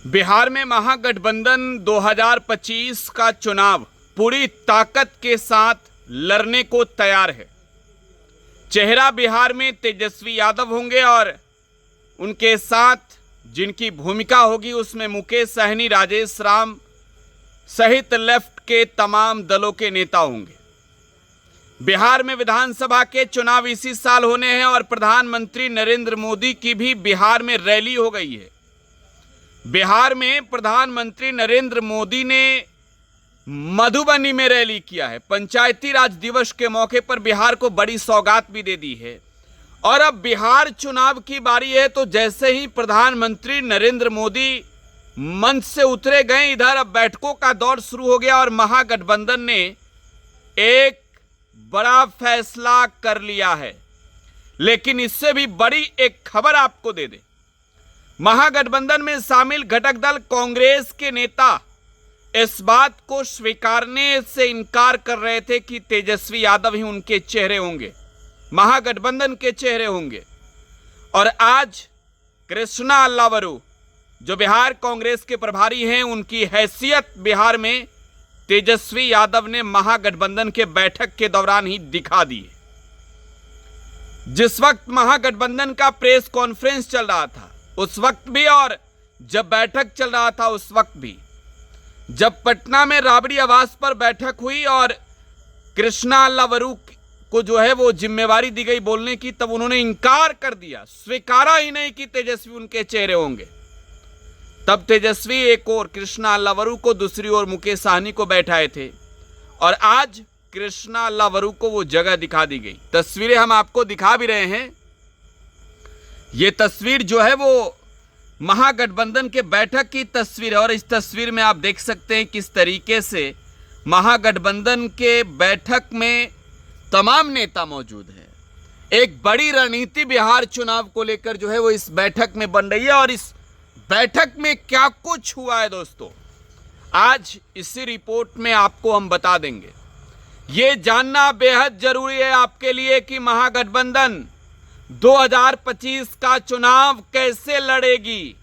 बिहार में महागठबंधन 2025 का चुनाव पूरी ताकत के साथ लड़ने को तैयार है। चेहरा बिहार में तेजस्वी यादव होंगे और उनके साथ जिनकी भूमिका होगी उसमें मुकेश सहनी, राजेश राम सहित लेफ्ट के तमाम दलों के नेता होंगे। बिहार में विधानसभा के चुनाव इसी साल होने हैं और प्रधानमंत्री नरेंद्र मोदी की भी बिहार में रैली हो गई है। बिहार में प्रधानमंत्री नरेंद्र मोदी ने मधुबनी में रैली किया है। पंचायती राज दिवस के मौके पर बिहार को बड़ी सौगात भी दे दी है और अब बिहार चुनाव की बारी है। तो जैसे ही प्रधानमंत्री नरेंद्र मोदी मंच से उतरे गए, इधर अब बैठकों का दौर शुरू हो गया और महागठबंधन ने एक बड़ा फैसला कर लिया है। लेकिन इससे भी बड़ी एक खबर आपको दे दें, महागठबंधन में शामिल घटक दल कांग्रेस के नेता इस बात को स्वीकारने से इनकार कर रहे थे कि तेजस्वी यादव ही उनके चेहरे होंगे, महागठबंधन के चेहरे होंगे। और आज कृष्णा अल्लावरू जो बिहार कांग्रेस के प्रभारी हैं, उनकी हैसियत बिहार में तेजस्वी यादव ने महागठबंधन के बैठक के दौरान ही दिखा दी है। जिस वक्त महागठबंधन का प्रेस कॉन्फ्रेंस चल रहा था उस वक्त भी, और जब बैठक चल रहा था उस वक्त भी, जब पटना में राबड़ी आवास पर बैठक हुई और कृष्णा अल्लावरू को जो है वो जिम्मेवारी दी गई बोलने की, तब उन्होंने इनकार कर दिया, स्वीकारा ही नहीं कि तेजस्वी उनके चेहरे होंगे। तब तेजस्वी एक और कृष्णा अल्लावरू को, दूसरी ओर मुकेश सहनी को बैठाए थे और आज कृष्णा अल्लावरू को वो जगह दिखा दी गई। तस्वीरें हम आपको दिखा भी रहे हैं। ये तस्वीर जो है वो महागठबंधन के बैठक की तस्वीर है और इस तस्वीर में आप देख सकते हैं किस तरीके से महागठबंधन के बैठक में तमाम नेता मौजूद हैं। एक बड़ी रणनीति बिहार चुनाव को लेकर जो है वो इस बैठक में बन रही है और इस बैठक में क्या कुछ हुआ है दोस्तों, आज इसी रिपोर्ट में आपको हम बता देंगे। ये जानना बेहद जरूरी है आपके लिए कि महागठबंधन 2025 का चुनाव कैसे लड़ेगी।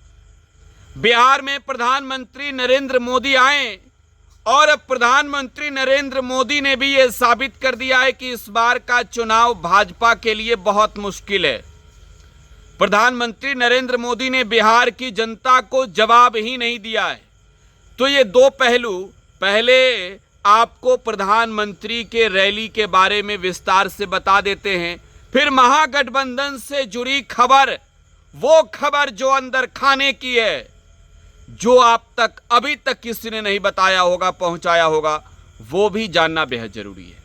बिहार में प्रधानमंत्री नरेंद्र मोदी आए और अब प्रधानमंत्री नरेंद्र मोदी ने भी यह साबित कर दिया है कि इस बार का चुनाव भाजपा के लिए बहुत मुश्किल है। प्रधानमंत्री नरेंद्र मोदी ने बिहार की जनता को जवाब ही नहीं दिया है। तो ये दो पहलू, पहले आपको प्रधानमंत्री के रैली के बारे में विस्तार से बता देते हैं, फिर महागठबंधन से जुड़ी खबर, वो खबर जो अंदर खाने की है, जो आप तक अभी तक किसी ने नहीं बताया होगा, पहुंचाया होगा, वो भी जानना बेहद जरूरी है।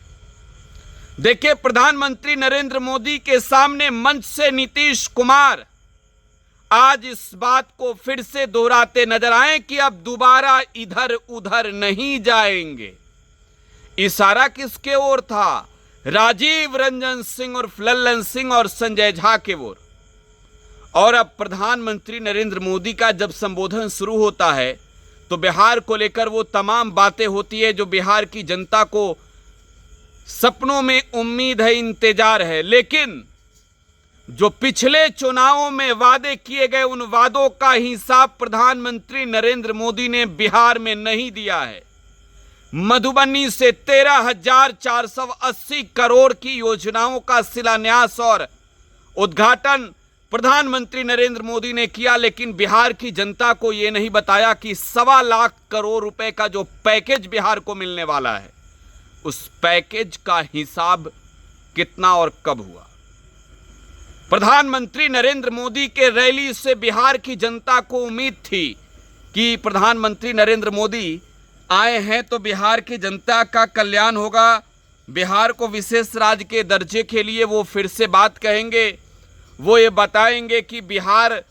देखिए, प्रधानमंत्री नरेंद्र मोदी के सामने मंच से नीतीश कुमार आज इस बात को फिर से दोहराते नजर आए कि अब दोबारा इधर उधर नहीं जाएंगे। इशारा किसके ओर था? राजीव रंजन सिंह और लल्लन सिंह और संजय झा के ओर। और अब प्रधानमंत्री नरेंद्र मोदी का जब संबोधन शुरू होता है तो बिहार को लेकर वो तमाम बातें होती है जो बिहार की जनता को सपनों में उम्मीद है, इंतजार है। लेकिन जो पिछले चुनावों में वादे किए गए, उन वादों का हिसाब प्रधानमंत्री नरेंद्र मोदी ने बिहार में नहीं दिया है। मधुबनी से 13,480 करोड़ की योजनाओं का शिलान्यास और उद्घाटन प्रधानमंत्री नरेंद्र मोदी ने किया, लेकिन बिहार की जनता को यह नहीं बताया कि 1.25 लाख करोड़ रुपए का जो पैकेज बिहार को मिलने वाला है, उस पैकेज का हिसाब कितना और कब हुआ। प्रधानमंत्री नरेंद्र मोदी के रैली से बिहार की जनता को उम्मीद थी कि प्रधानमंत्री नरेंद्र मोदी आए हैं तो बिहार की जनता का कल्याण होगा, बिहार को विशेष राज्य के दर्जे के लिए वो फिर से बात कहेंगे, वो ये बताएंगे कि बिहार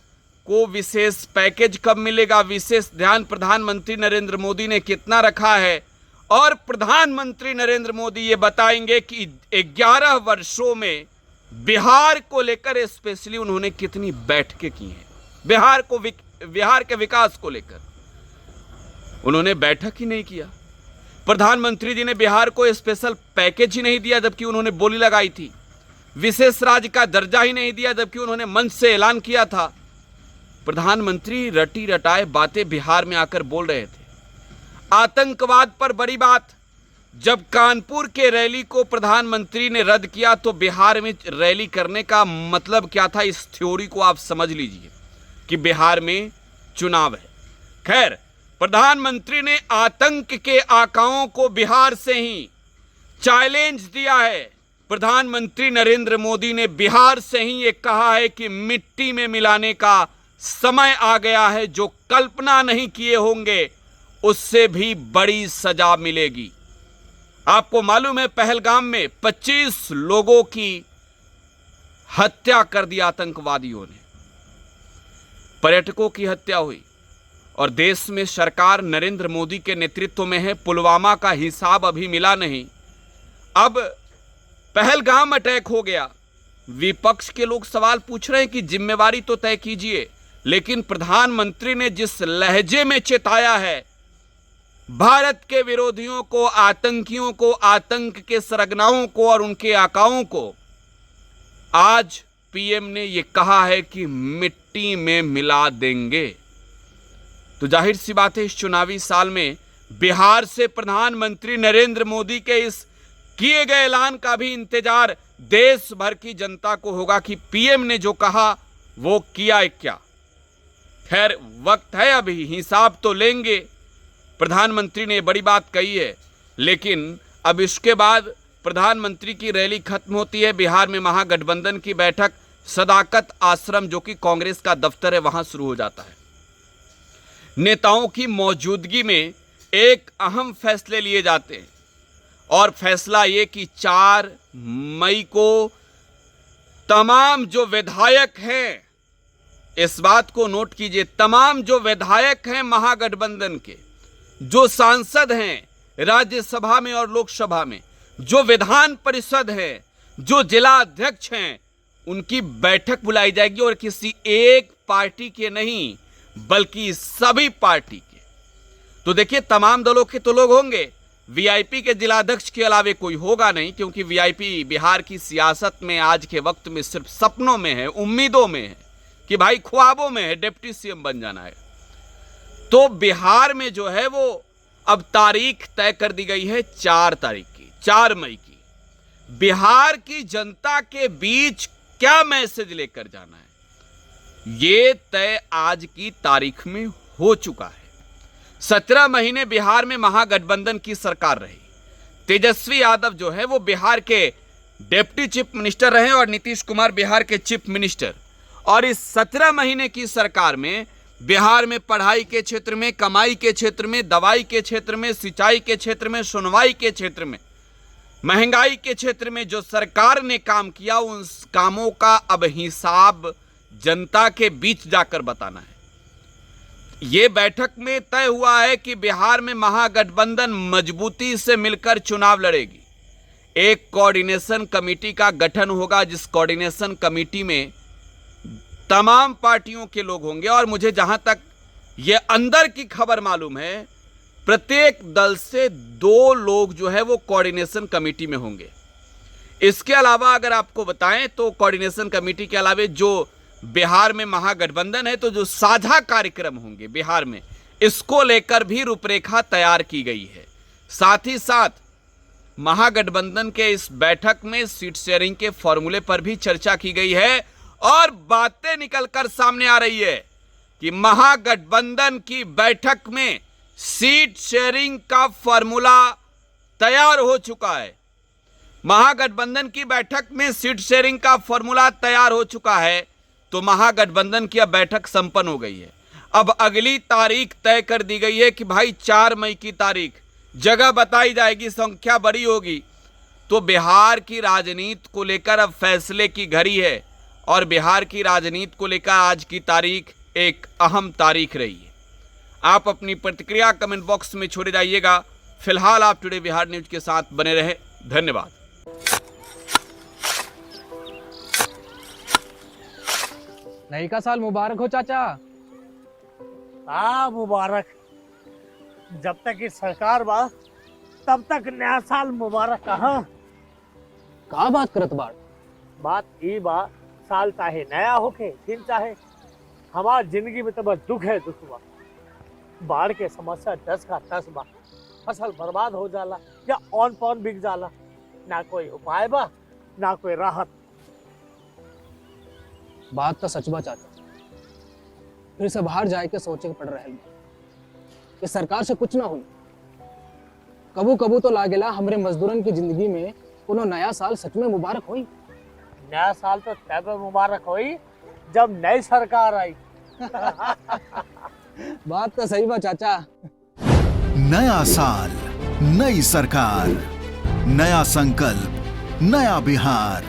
को विशेष पैकेज कब मिलेगा, विशेष ध्यान प्रधानमंत्री नरेंद्र मोदी ने कितना रखा है, और प्रधानमंत्री नरेंद्र मोदी ये बताएंगे कि 11 वर्षों में बिहार को लेकर स्पेशली उन्होंने कितनी बैठकें की हैं। बिहार के विकास को लेकर उन्होंने बैठक ही नहीं किया। प्रधानमंत्री जी ने बिहार को स्पेशल पैकेज ही नहीं दिया जबकि उन्होंने बोली लगाई थी। विशेष राज्य का दर्जा ही नहीं दिया जबकि उन्होंने मंच से ऐलान किया था। प्रधानमंत्री रटी रटाए बातें बिहार में आकर बोल रहे थे। आतंकवाद पर बड़ी बात। जब कानपुर के रैली को प्रधानमंत्री ने रद्द किया तो बिहार में रैली करने का मतलब क्या था, इस थ्योरी को आप समझ लीजिए कि बिहार में चुनाव है। खैर, प्रधानमंत्री ने आतंक के आकाओं को बिहार से ही चैलेंज दिया है। प्रधानमंत्री नरेंद्र मोदी ने बिहार से ही ये कहा है कि मिट्टी में मिलाने का समय आ गया है। जो कल्पना नहीं किए होंगे उससे भी बड़ी सजा मिलेगी। आपको मालूम है, पहलगाम में 25 लोगों की हत्या कर दी आतंकवादियों ने, पर्यटकों की हत्या हुई और देश में सरकार नरेंद्र मोदी के नेतृत्व में है। पुलवामा का हिसाब अभी मिला नहीं, अब पहलगाम अटैक हो गया। विपक्ष के लोग सवाल पूछ रहे हैं कि जिम्मेवारी तो तय कीजिए, लेकिन प्रधानमंत्री ने जिस लहजे में चेताया है भारत के विरोधियों को, आतंकियों को, आतंक के सरगनाओं को और उनके आकाओं को, आज पीएम ने यह कहा है कि मिट्टी में मिला देंगे। तो जाहिर सी बात है, इस चुनावी साल में बिहार से प्रधानमंत्री नरेंद्र मोदी के इस किए गए ऐलान का भी इंतजार देश भर की जनता को होगा कि पीएम ने जो कहा वो किया क्या। खैर, वक्त है, अभी हिसाब तो लेंगे। प्रधानमंत्री ने बड़ी बात कही है, लेकिन अब इसके बाद प्रधानमंत्री की रैली खत्म होती है। बिहार में महागठबंधन की बैठक सदाकत आश्रम, जो कि कांग्रेस का दफ्तर है, वहां शुरू हो जाता है। नेताओं की मौजूदगी में एक अहम फैसले लिए जाते हैं और फैसला ये कि 4 मई को तमाम जो विधायक हैं, इस बात को नोट कीजिए, तमाम जो विधायक हैं महागठबंधन के, जो सांसद हैं राज्यसभा में और लोकसभा में, जो विधान परिषद है, जो जिला अध्यक्ष हैं, उनकी बैठक बुलाई जाएगी और किसी एक पार्टी के नहीं बल्कि सभी पार्टी के। तो देखिए, तमाम दलों के तो लोग होंगे, वीआईपी के जिलाध्यक्ष के अलावे कोई होगा नहीं, क्योंकि वीआईपी बिहार की सियासत में आज के वक्त में सिर्फ सपनों में है, उम्मीदों में है कि भाई ख्वाबों में है डिप्टी सीएम बन जाना है। तो बिहार में जो है वो अब तारीख तय कर दी गई है 4 तारीख की, 4 मई की। बिहार की जनता के बीच क्या मैसेज लेकर जाना है, ये तय आज की तारीख में हो चुका है। 17 महीने बिहार में महागठबंधन की सरकार रही। तेजस्वी यादव जो है वो बिहार के डिप्टी चीफ मिनिस्टर रहे और नीतीश कुमार बिहार के चीफ मिनिस्टर। और इस 17 महीने की सरकार में बिहार में पढ़ाई के क्षेत्र में, कमाई के क्षेत्र में, दवाई के क्षेत्र में, सिंचाई के क्षेत्र में, सुनवाई के क्षेत्र में, महंगाई के क्षेत्र में जो सरकार ने काम किया, उन कामों का अब हिसाब जनता के बीच जाकर बताना है। यह बैठक में तय हुआ है कि बिहार में महागठबंधन मजबूती से मिलकर चुनाव लड़ेगी। एक कोऑर्डिनेशन कमेटी का गठन होगा, जिस कोऑर्डिनेशन कमेटी में तमाम पार्टियों के लोग होंगे और मुझे जहां तक ये अंदर की खबर मालूम है, प्रत्येक दल से 2 लोग जो है वो कोऑर्डिनेशन कमेटी में होंगे। इसके अलावा अगर आपको बताएं तो कोऑर्डिनेशन कमेटी के अलावा जो बिहार में महागठबंधन है, तो जो साझा कार्यक्रम होंगे बिहार में, इसको लेकर भी रूपरेखा तैयार की गई है। साथ ही साथ महागठबंधन के इस बैठक में सीट शेयरिंग के फॉर्मूले पर भी चर्चा की गई है और बातें निकलकर सामने आ रही है कि महागठबंधन की बैठक में सीट शेयरिंग का फॉर्मूला तैयार हो चुका है। महागठबंधन की बैठक में सीट शेयरिंग का फॉर्मूला तैयार हो चुका है, तो महागठबंधन की अब बैठक संपन्न हो गई है। अब अगली तारीख तय कर दी गई है कि भाई 4 मई की तारीख, जगह बताई जाएगी, संख्या बड़ी होगी। तो बिहार की राजनीति को लेकर अब फैसले की घड़ी है और बिहार की राजनीति को लेकर आज की तारीख एक अहम तारीख रही है। आप अपनी प्रतिक्रिया कमेंट बॉक्स में छोड़े जाइएगा। फिलहाल आप टुडे बिहार न्यूज के साथ बने रहे। धन्यवाद। नई का साल मुबारक हो चाचा। हाँ, मुबारक। जब तक ये सरकार बा तब तक नया साल मुबारक। का बात करत बाड़? बात ई बा, साल चाहे नया होके फिर चाहे हमार जिंदगी में तो बस दुख है दुख बा। बाढ़ के समस्या 10 का 10 बा। फसल बर्बाद हो जाला या ऑन पॉन बिक जाला। ना कोई उपाय बा ना कोई राहत। बात तो सच बा चाचा। फिर से बाहर जाए के सोचे के पड़ रहा है कि सरकार से कुछ ना हुई। कबू कबू तो लागेला हमरे मजदूरन की जिंदगी में कोनो नया साल सच में मुबारक हुई। नया साल तो तब मुबारक हुई जब नई सरकार आई। बात तो सही बा चाचा। नया साल, नई सरकार, नया संकल्प, नया बिहार।